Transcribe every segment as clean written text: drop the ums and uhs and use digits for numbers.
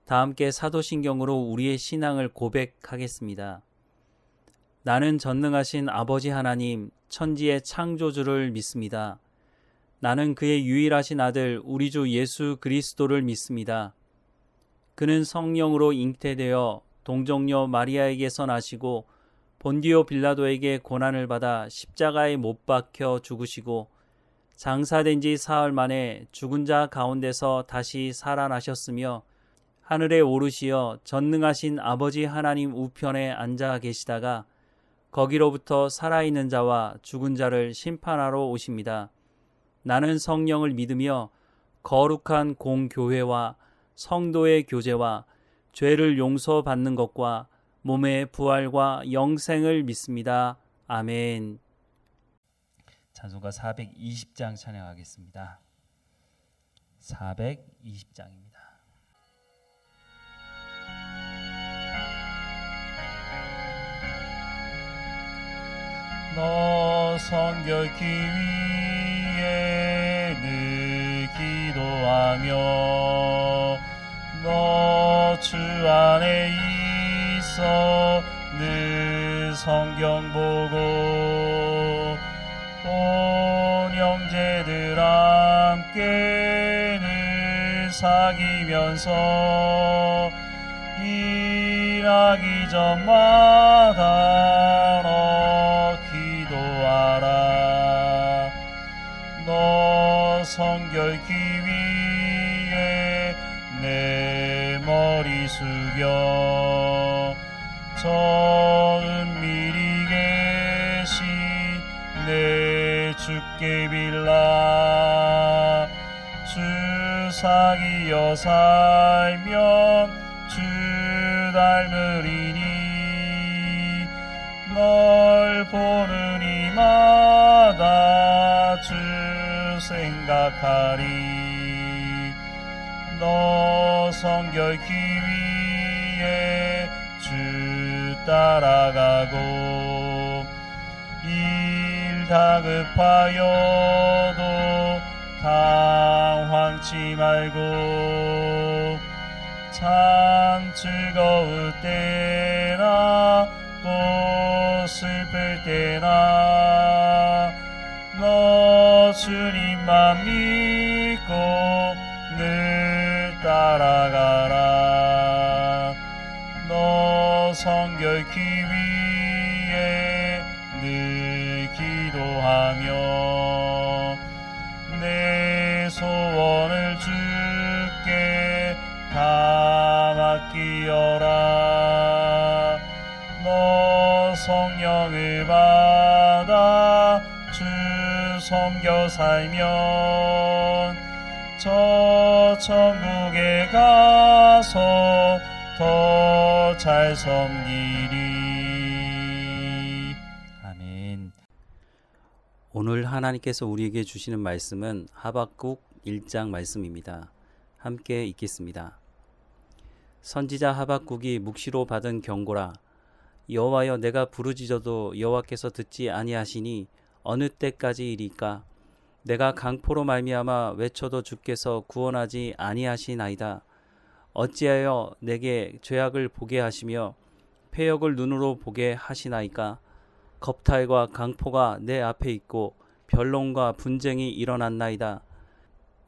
다 함께 사도신경으로 우리의 신앙을 고백하겠습니다. 나는 전능하신 아버지 하나님, 천지의 창조주를 믿습니다. 나는 그의 유일하신 아들 우리 주 예수 그리스도를 믿습니다. 그는 성령으로 잉태되어 동정녀 마리아에게서 나시고 본디오 빌라도에게 고난을 받아 십자가에 못 박혀 죽으시고 장사된 지 사흘 만에 죽은 자 가운데서 다시 살아나셨으며 하늘에 오르시어 전능하신 아버지 하나님 우편에 앉아 계시다가 거기로부터 살아있는 자와 죽은 자를 심판하러 오십니다. 나는 성령을 믿으며 거룩한 공교회와 성도의 교제와 죄를 용서받는 것과 몸의 부활과 영생을 믿습니다. 아멘. 찬송가 420장 찬양하겠습니다. 420장입니다. 너 성결케 위해 늘 기도하며 너 주 안에 있어 늘 성경 보고 온 형제들 함께 늘 사귀면서 일하기 전마다 너 기도하라. 너 성결케 위해 내 머리 숙여 저 은밀히 계신 내 주께 빌라. 주 사귀어 살면 주 닮으리니 널 보는 이마다 주 생각하리. 너 성결케 위해 주 따라가고 일 다급하여도 당황치 말고 참 즐거울 때나 또 슬플 때나 너 주님만 믿고 늘 따라가라. 너 성결케 위해 늘 기도하며 내 소원을 주께 다 맡기어라. 너 성령을 받아 주 섬겨 살면 저 천국에 가서 더 잘 섬기리. 아멘. 오늘 하나님께서 우리에게 주시는 말씀은 하박국 1장 말씀입니다. 함께 읽겠습니다. 선지자 하박국이 묵시로 받은 경고라. 여호와여, 내가 부르짖어도 여호와께서 듣지 아니하시니 어느 때까지이리까? 내가 강포로 말미암아 외쳐도 주께서 구원하지 아니하시나이다. 어찌하여 내게 죄악을 보게 하시며 패역을 눈으로 보게 하시나이까? 겁탈과 강포가 내 앞에 있고 변론과 분쟁이 일어났나이다.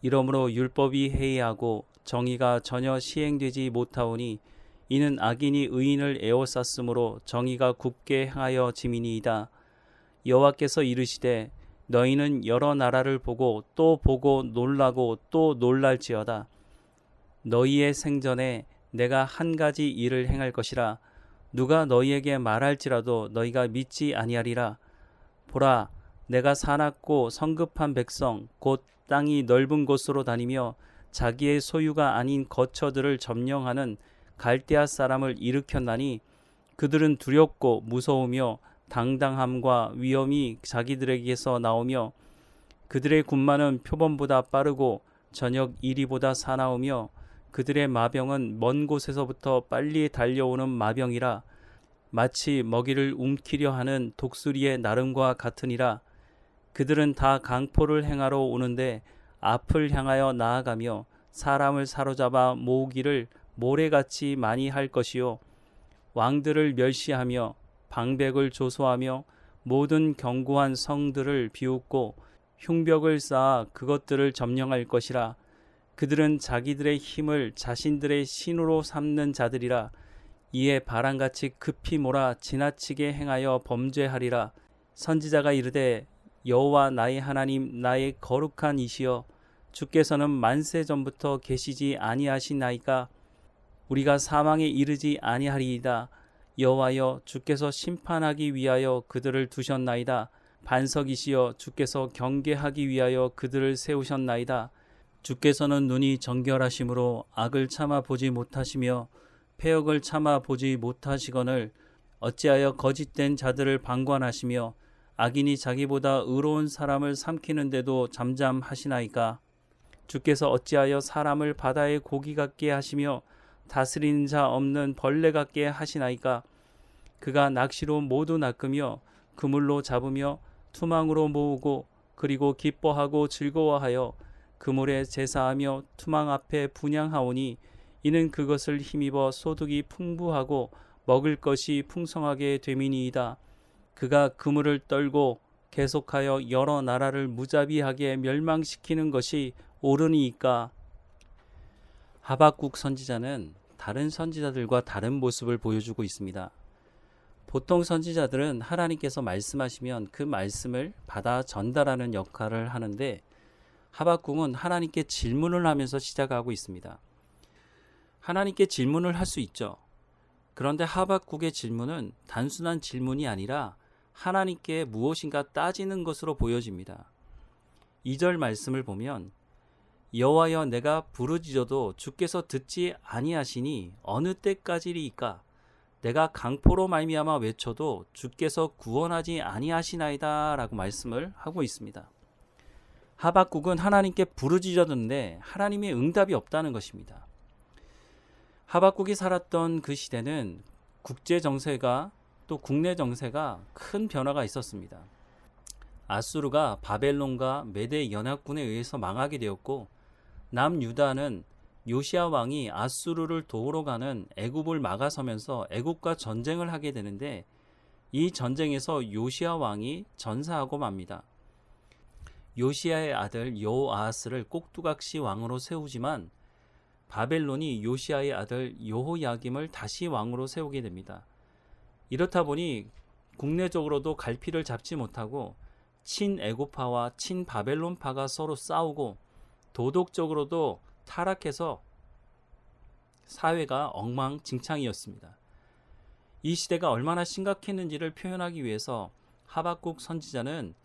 이러므로 율법이 해이하고 정의가 전혀 시행되지 못하오니 이는 악인이 의인을 에워쌌으므로 정의가 굽게 행하여 짐이니이다. 여호와께서 이르시되 너희는 여러 나라를 보고 또 보고 놀라고 또 놀랄지어다. 너희의 생전에 내가 한 가지 일을 행할 것이라. 누가 너희에게 말할지라도 너희가 믿지 아니하리라. 보라, 내가 사납고 성급한 백성 곧 땅이 넓은 곳으로 다니며 자기의 소유가 아닌 거처들을 점령하는 갈대아 사람을 일으켰나니 그들은 두렵고 무서우며 당당함과 위엄이 자기들에게서 나오며 그들의 군마는 표범보다 빠르고 저녁 이리보다 사나우며 그들의 마병은 먼 곳에서부터 빨리 달려오는 마병이라. 마치 먹이를 움키려 하는 독수리의 나름과 같으니라. 그들은 다 강포를 행하러 오는데 앞을 향하여 나아가며 사람을 사로잡아 모으기를 모래같이 많이 할 것이요 왕들을 멸시하며 방백을 조소하며 모든 견고한 성들을 비웃고 흉벽을 쌓아 그것들을 점령할 것이라. 그들은 자기들의 힘을 자신들의 신으로 삼는 자들이라. 이에 바람같이 급히 몰아 지나치게 행하여 범죄하리라. 선지자가 이르되 여호와 나의 하나님 나의 거룩한 이시여 주께서는 만세 전부터 계시지 아니하시나이까. 우리가 사망에 이르지 아니하리이다. 여호와여 주께서 심판하기 위하여 그들을 두셨나이다. 반석이시여 주께서 경계하기 위하여 그들을 세우셨나이다. 주께서는 눈이 정결하심으로 악을 참아 보지 못하시며 패역을 참아 보지 못하시거늘 어찌하여 거짓된 자들을 방관하시며 악인이 자기보다 의로운 사람을 삼키는데도 잠잠하시나이까. 주께서 어찌하여 사람을 바다의 고기 같게 하시며 다스리는 자 없는 벌레 같게 하시나이까. 그가 낚시로 모두 낚으며 그물로 잡으며 투망으로 모으고 그리고 기뻐하고 즐거워하여 그물에 제사하며 투망 앞에 분향하오니 이는 그것을 힘입어 소득이 풍부하고 먹을 것이 풍성하게 됨이니이다. 그가 그물을 떨고 계속하여 여러 나라를 무자비하게 멸망시키는 것이 옳으니이까. 하박국 선지자는 다른 선지자들과 다른 모습을 보여주고 있습니다. 보통 선지자들은 하나님께서 말씀하시면 그 말씀을 받아 전달하는 역할을 하는데 하박국은 하나님께 질문을 하면서 시작하고 있습니다. 하나님께 질문을 할 수 있죠. 그런데 하박국의 질문은 단순한 질문이 아니라 하나님께 무엇인가 따지는 것으로 보여집니다. 2절 말씀을 보면 여호와여 내가 부르짖어도 주께서 듣지 아니하시니 어느 때까지리이까. 내가 강포로 말미암아 외쳐도 주께서 구원하지 아니하시나이다 라고 말씀을 하고 있습니다. 하박국은 하나님께 부르짖었는데 하나님의 응답이 없다는 것입니다. 하박국이 살았던 그 시대는 국제 정세가 또 국내 정세가 큰 변화가 있었습니다. 아수르가 바벨론과 메대 연합군에 의해서 망하게 되었고 남유다는 요시야 왕이 아수르를 도우러 가는 애굽을 막아서면서 애굽과 전쟁을 하게 되는데 이 전쟁에서 요시야 왕이 전사하고 맙니다. 요시야의 아들 여호아하스를 꼭두각시 왕으로 세우지만 바벨론이 요시야의 아들 여호야김을 다시 왕으로 세우게 됩니다. 이렇다 보니 국내적으로도 갈피를 잡지 못하고 친애굽파와 친바벨론파가 서로 싸우고 도덕적으로도 타락해서 사회가 엉망진창이었습니다. 이 시대가 얼마나 심각했는지를 표현하기 위해서 하박국 선지자는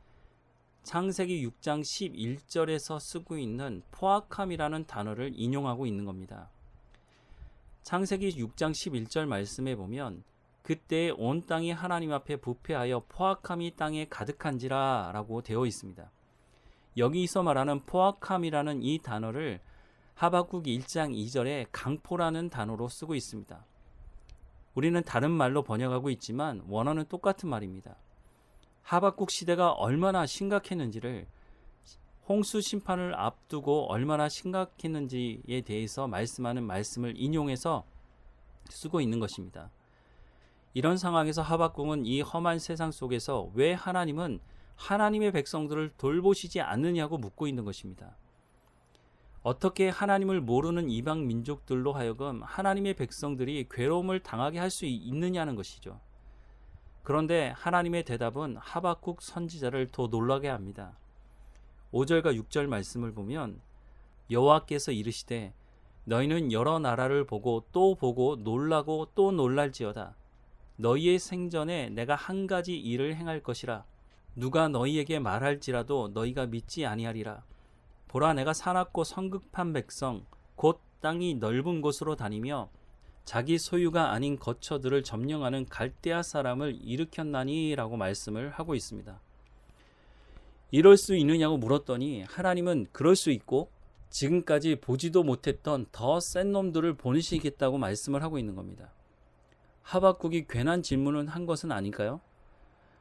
창세기 6장 11절에서 쓰고 있는 포악함이라는 단어를 인용하고 있는 겁니다. 창세기 6장 11절 말씀에 보면 그때 온 땅이 하나님 앞에 부패하여 포악함이 땅에 가득한지라 라고 되어 있습니다. 여기서 말하는 포악함이라는 이 단어를 하박국 1장 2절에 강포라는 단어로 쓰고 있습니다. 우리는 다른 말로 번역하고 있지만 원어는 똑같은 말입니다. 하박국 시대가 얼마나 심각했는지를 홍수 심판을 앞두고 얼마나 심각했는지에 대해서 말씀하는 말씀을 인용해서 쓰고 있는 것입니다. 이런 상황에서 하박국은 이 험한 세상 속에서 왜 하나님은 하나님의 백성들을 돌보시지 않느냐고 묻고 있는 것입니다. 어떻게 하나님을 모르는 이방 민족들로 하여금 하나님의 백성들이 괴로움을 당하게 할 수 있느냐는 것이죠. 그런데 하나님의 대답은 하박국 선지자를 더 놀라게 합니다. 5절과 6절 말씀을 보면 여호와께서 이르시되 너희는 여러 나라를 보고 놀라고 또 놀랄지어다. 너희의 생전에 내가 한 가지 일을 행할 것이라. 누가 너희에게 말할지라도 너희가 믿지 아니하리라. 보라 내가 사납고 성급한 백성 곧 땅이 넓은 곳으로 다니며 자기 소유가 아닌 거처들을 점령하는 갈대아 사람을 일으켰나니 라고 말씀을 하고 있습니다. 이럴 수 있느냐고 물었더니 하나님은 그럴 수 있고 지금까지 보지도 못했던 더 센 놈들을 보내시겠다고 말씀을 하고 있는 겁니다. 하박국이 괜한 질문을 한 것은 아닐까요?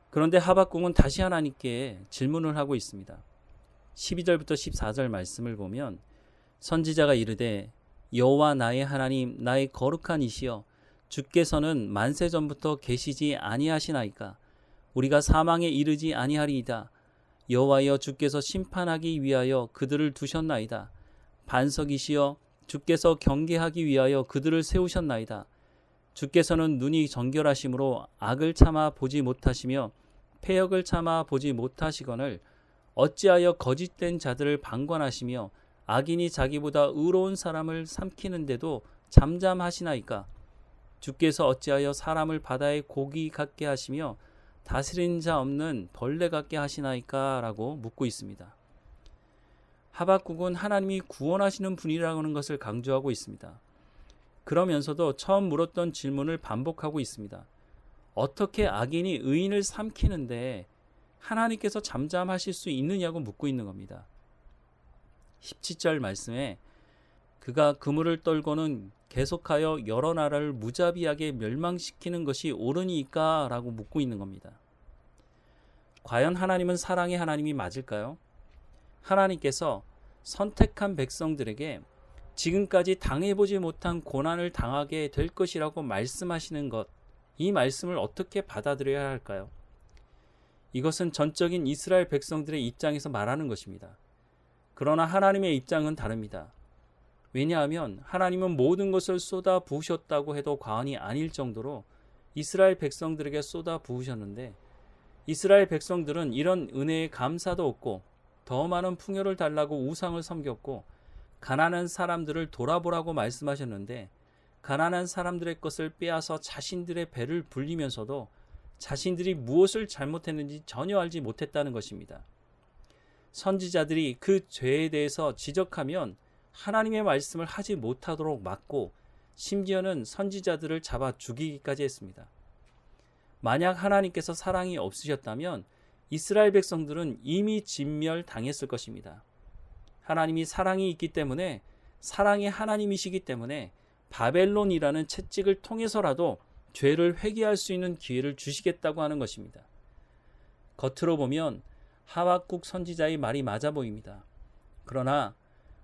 그런데 하박국은 다시 하나님께 질문을 하고 있습니다. 12절부터 14절 말씀을 보면 선지자가 이르되 여호와 나의 하나님 나의 거룩한 이시여 주께서는 만세 전부터 계시지 아니하시나이까. 우리가 사망에 이르지 아니하리이다. 여호와여 주께서 심판하기 위하여 그들을 두셨나이다. 반석이시여 주께서 경계하기 위하여 그들을 세우셨나이다. 주께서는 눈이 정결하심으로 악을 참아 보지 못하시며 패역을 참아 보지 못하시거늘 어찌하여 거짓된 자들을 방관하시며 악인이 자기보다 의로운 사람을 삼키는데도 잠잠하시나이까. 주께서 어찌하여 사람을 바다의 고기 같게 하시며 다스린 자 없는 벌레 같게 하시나이까 라고 묻고 있습니다. 하박국은 하나님이 구원하시는 분이라는 것을 강조하고 있습니다. 그러면서도 처음 물었던 질문을 반복하고 있습니다. 어떻게 악인이 의인을 삼키는데 하나님께서 잠잠하실 수 있느냐고 묻고 있는 겁니다. 17절 말씀에 그가 그물을 떨고는 계속하여 여러 나라를 무자비하게 멸망시키는 것이 옳으니까 라고 묻고 있는 겁니다. 과연 하나님은 사랑의 하나님이 맞을까요? 하나님께서 선택한 백성들에게 지금까지 당해보지 못한 고난을 당하게 될 것이라고 말씀하시는 것, 이 말씀을 어떻게 받아들여야 할까요? 이것은 전적인 이스라엘 백성들의 입장에서 말하는 것입니다. 그러나 하나님의 입장은 다릅니다. 왜냐하면 하나님은 모든 것을 쏟아 부으셨다고 해도 과언이 아닐 정도로 이스라엘 백성들에게 쏟아 부으셨는데 이스라엘 백성들은 이런 은혜에 감사도 없고 더 많은 풍요를 달라고 우상을 섬겼고 가난한 사람들을 돌아보라고 말씀하셨는데 가난한 사람들의 것을 빼앗아 자신들의 배를 불리면서도 자신들이 무엇을 잘못했는지 전혀 알지 못했다는 것입니다. 선지자들이 그 죄에 대해서 지적하면 하나님의 말씀을 하지 못하도록 막고 심지어는 선지자들을 잡아 죽이기까지 했습니다. 만약 하나님께서 사랑이 없으셨다면 이스라엘 백성들은 이미 진멸당했을 것입니다. 하나님이 사랑이 있기 때문에 사랑의 하나님이시기 때문에 바벨론이라는 채찍을 통해서라도 죄를 회개할 수 있는 기회를 주시겠다고 하는 것입니다. 겉으로 보면 하박국 선지자의 말이 맞아 보입니다. 그러나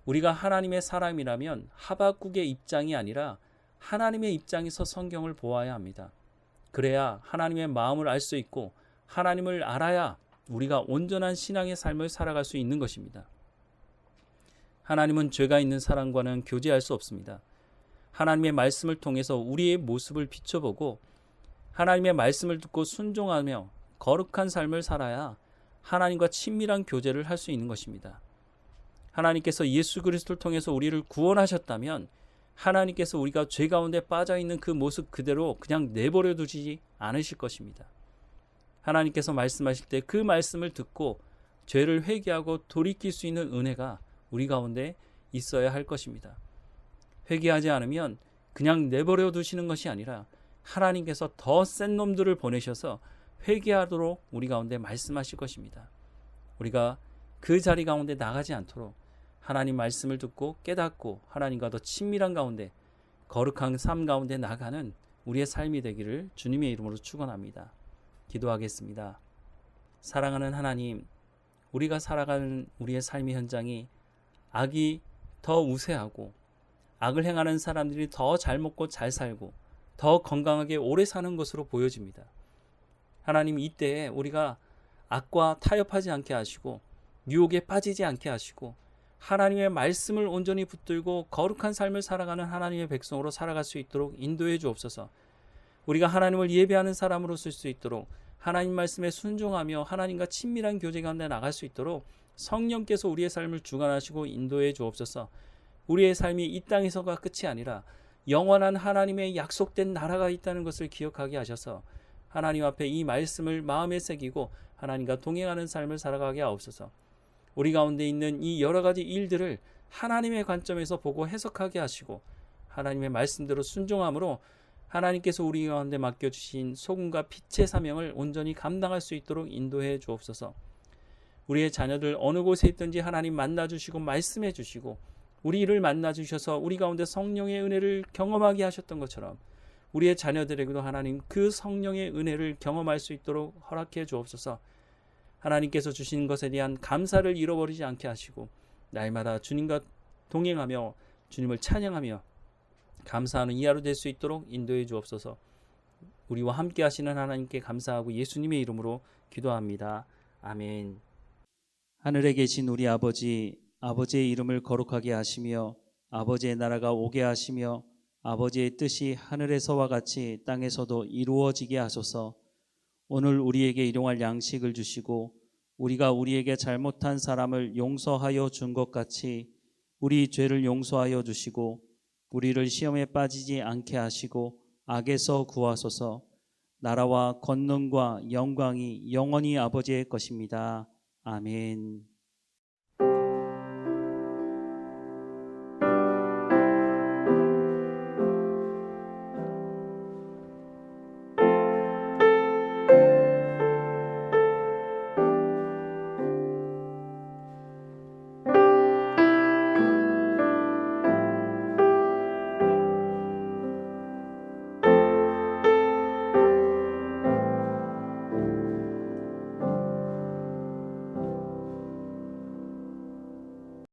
우리가 하나님의 사람이라면 하박국의 입장이 아니라 하나님의 입장에서 성경을 보아야 합니다. 그래야 하나님의 마음을 알 수 있고 하나님을 알아야 우리가 온전한 신앙의 삶을 살아갈 수 있는 것입니다. 하나님은 죄가 있는 사람과는 교제할 수 없습니다. 하나님의 말씀을 통해서 우리의 모습을 비춰보고 하나님의 말씀을 듣고 순종하며 거룩한 삶을 살아야 하나님과 친밀한 교제를 할 수 있는 것입니다. 하나님께서 예수 그리스도를 통해서 우리를 구원하셨다면 하나님께서 우리가 죄 가운데 빠져있는 그 모습 그대로 그냥 내버려 두지 않으실 것입니다. 하나님께서 말씀하실 때 그 말씀을 듣고 죄를 회개하고 돌이킬 수 있는 은혜가 우리 가운데 있어야 할 것입니다. 회개하지 않으면 그냥 내버려 두시는 것이 아니라 하나님께서 더 센 놈들을 보내셔서 회개하도록 우리 가운데 말씀하실 것입니다. 우리가 그 자리 가운데 나가지 않도록 하나님 말씀을 듣고 깨닫고 하나님과 더 친밀한 가운데 거룩한 삶 가운데 나가는 우리의 삶이 되기를 주님의 이름으로 축원합니다. 기도하겠습니다. 사랑하는 하나님, 우리가 살아가는 우리의 삶의 현장이 악이 더 우세하고 악을 행하는 사람들이 더 잘 먹고 잘 살고 더 건강하게 오래 사는 것으로 보여집니다. 하나님, 이때에 우리가 악과 타협하지 않게 하시고 유혹에 빠지지 않게 하시고 하나님의 말씀을 온전히 붙들고 거룩한 삶을 살아가는 하나님의 백성으로 살아갈 수 있도록 인도해 주옵소서. 우리가 하나님을 예배하는 사람으로 쓸 수 있도록 하나님 말씀에 순종하며 하나님과 친밀한 교제 가운데 나갈 수 있도록 성령께서 우리의 삶을 주관하시고 인도해 주옵소서. 우리의 삶이 이 땅에서가 끝이 아니라 영원한 하나님의 약속된 나라가 있다는 것을 기억하게 하셔서 하나님 앞에 이 말씀을 마음에 새기고 하나님과 동행하는 삶을 살아가게 하옵소서. 우리 가운데 있는 이 여러 가지 일들을 하나님의 관점에서 보고 해석하게 하시고 하나님의 말씀대로 순종함으로 하나님께서 우리 가운데 맡겨주신 소금과 빛의 사명을 온전히 감당할 수 있도록 인도해 주옵소서. 우리의 자녀들 어느 곳에 있든지 하나님 만나주시고 말씀해 주시고 우리를 만나주셔서 우리 가운데 성령의 은혜를 경험하게 하셨던 것처럼 우리의 자녀들에게도 하나님 그 성령의 은혜를 경험할 수 있도록 허락해 주옵소서. 하나님께서 주신 것에 대한 감사를 잃어버리지 않게 하시고 날마다 주님과 동행하며 주님을 찬양하며 감사하는 이 하루 될 수 있도록 인도해 주옵소서. 우리와 함께 하시는 하나님께 감사하고 예수님의 이름으로 기도합니다. 아멘. 하늘에 계신 우리 아버지, 아버지의 이름을 거룩하게 하시며 아버지의 나라가 오게 하시며 아버지의 뜻이 하늘에서와 같이 땅에서도 이루어지게 하소서. 오늘 우리에게 일용할 양식을 주시고 우리가 우리에게 잘못한 사람을 용서하여 준 것 같이 우리 죄를 용서하여 주시고 우리를 시험에 빠지지 않게 하시고 악에서 구하소서. 나라와 권능과 영광이 영원히 아버지의 것입니다. 아멘.